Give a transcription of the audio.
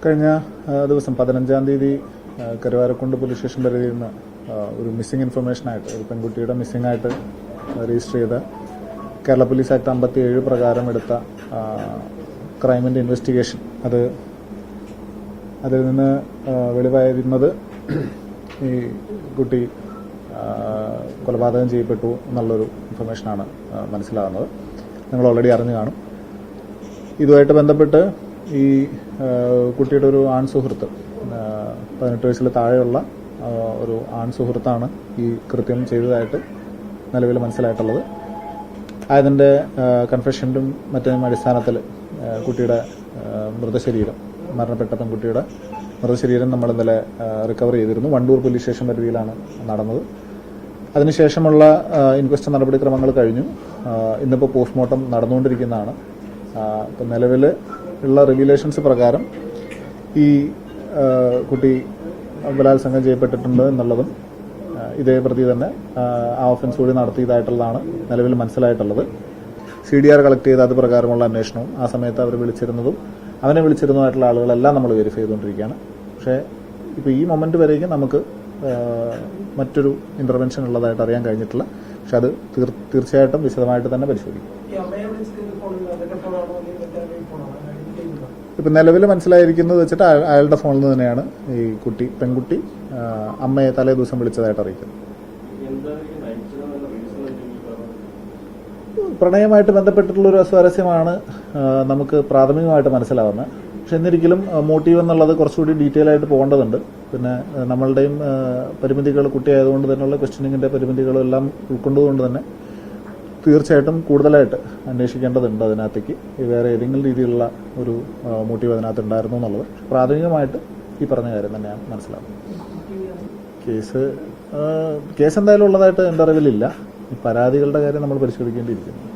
കഴിഞ്ഞ ദിവസം 15-ാം തീയതി കരുവാരക്കുണ്ട് പോലീസ് സ്റ്റേഷൻ പരിധിയിൽ നിന്ന് ഒരു മിസ്സിംഗ് ഇൻഫർമേഷനായിട്ട് ഒരു പെൺകുട്ടിയുടെ മിസ്സിംഗ് ആയിട്ട് രജിസ്റ്റർ ചെയ്ത കേരള പോലീസ് ആക്ട് 57 പ്രകാരം എടുത്ത ക്രൈമിന്റെ ഇൻവെസ്റ്റിഗേഷൻ അതിൽ നിന്ന് വെളിവായിരുന്നത് ഈ കുട്ടി കൊലപാതകം ചെയ്യപ്പെട്ടു എന്നുള്ളൊരു ഇൻഫർമേഷനാണ് മനസ്സിലാകുന്നത്. നിങ്ങൾ ഓൾറെഡി അറിഞ്ഞു കാണും. ഇതുമായിട്ട് ബന്ധപ്പെട്ട് ഈ കുട്ടിയുടെ ഒരു ആൺ സുഹൃത്ത് 18 വയസ്സിൽ താഴെയുള്ള ഒരു ആൺ സുഹൃത്താണ് ഈ കൃത്യം ചെയ്തതായിട്ട് നിലവിൽ മനസ്സിലായിട്ടുള്ളത്. അതിന്റെ കൺഫെഷനും മറ്റും അടിസ്ഥാനത്തിൽ കുട്ടിയുടെ മരണപ്പെട്ട പെൺകുട്ടിയുടെ മൃതശരീരം നമ്മൾ ഇന്നലെ റിക്കവർ ചെയ്തിരുന്നു. വണ്ടൂർ പോലീസ് സ്റ്റേഷൻ പരിധിയിലാണ് നടന്നത്. അതിനുശേഷമുള്ള ഇൻക്വസ്റ്റ് നടപടിക്രമങ്ങൾ കഴിഞ്ഞു. ഇന്നിപ്പോൾ പോസ്റ്റ്മോർട്ടം നടന്നുകൊണ്ടിരിക്കുന്നതാണ്. ഇപ്പം നിലവിൽ ഉള്ള റെഗുലേഷൻസ് പ്രകാരം ഈ കുട്ടി ബലാത്സംഗം ചെയ്യപ്പെട്ടിട്ടുണ്ട് എന്നുള്ളതും ഇതേ പ്രതി തന്നെ ആ ഓഫൻസ് കൂടി നടത്തിയതായിട്ടുള്ളതാണ് നിലവിൽ മനസ്സിലായിട്ടുള്ളത്. CDR കളക്ട് ചെയ്ത അത് പ്രകാരമുള്ള അന്വേഷണവും ആ സമയത്ത് അവർ അവനെ വിളിച്ചിരുന്നതായിട്ടുള്ള ആളുകളെല്ലാം നമ്മൾ വെരിഫൈ ചെയ്തുകൊണ്ടിരിക്കുകയാണ്. പക്ഷേ ഇപ്പോൾ ഈ മൊമെന്റ് വരേക്കും നമുക്ക് മറ്റൊരു ഇന്റർവെൻഷൻ ഉള്ളതായിട്ട് അറിയാൻ കഴിഞ്ഞിട്ടില്ല. പക്ഷെ അത് തീർച്ചയായിട്ടും വിശദമായിട്ട് തന്നെ പരിശോധിക്കും. ഇപ്പം നിലവിൽ മനസ്സിലായിരിക്കുന്നത് വെച്ചിട്ട് അയാളുടെ ഫോണിൽ നിന്ന് തന്നെയാണ് ഈ പെൺകുട്ടി അമ്മയെ തലേ ദിവസം വിളിച്ചതായിട്ട് അറിയിക്കുന്നത്. പ്രണയമായിട്ട് ബന്ധപ്പെട്ടിട്ടുള്ള ഒരു അസ്വാരസ്യമാണ് നമുക്ക് പ്രാഥമികമായിട്ട് മനസ്സിലാവുന്നത്. പക്ഷെ എന്നിരിക്കലും മോട്ടീവ് എന്നുള്ളത് കുറച്ചുകൂടി ഡീറ്റെയിൽ ആയിട്ട് പോകേണ്ടതുണ്ട്. പിന്നെ നമ്മളുടെയും പരിമിതികൾ കുട്ടിയായതുകൊണ്ട് തന്നെയുള്ള ക്വസ്റ്റ്യനിങ്ങിന്റെ പരിമിതികളും എല്ലാം ഉൾക്കൊണ്ടുകൊണ്ട് തന്നെ തീർച്ചയായിട്ടും കൂടുതലായിട്ട് അന്വേഷിക്കേണ്ടതുണ്ട്. അതിനകത്തേക്ക് വേറെ ഏതെങ്കിലും രീതിയിലുള്ള ഒരു മോട്ടീവ് അതിനകത്ത് ഉണ്ടായിരുന്നു എന്നുള്ളത് പ്രാഥമികമായിട്ട് ഈ പറഞ്ഞ കാര്യം തന്നെയാണ് മനസ്സിലാവുന്നത്. കേസ് എന്തായാലും ഉള്ളതായിട്ട് എൻ്റെ അറിവിലില്ല. ഈ പരാതികളുടെ കാര്യം നമ്മൾ പരിശോധിക്കേണ്ടിയിരിക്കുന്നു.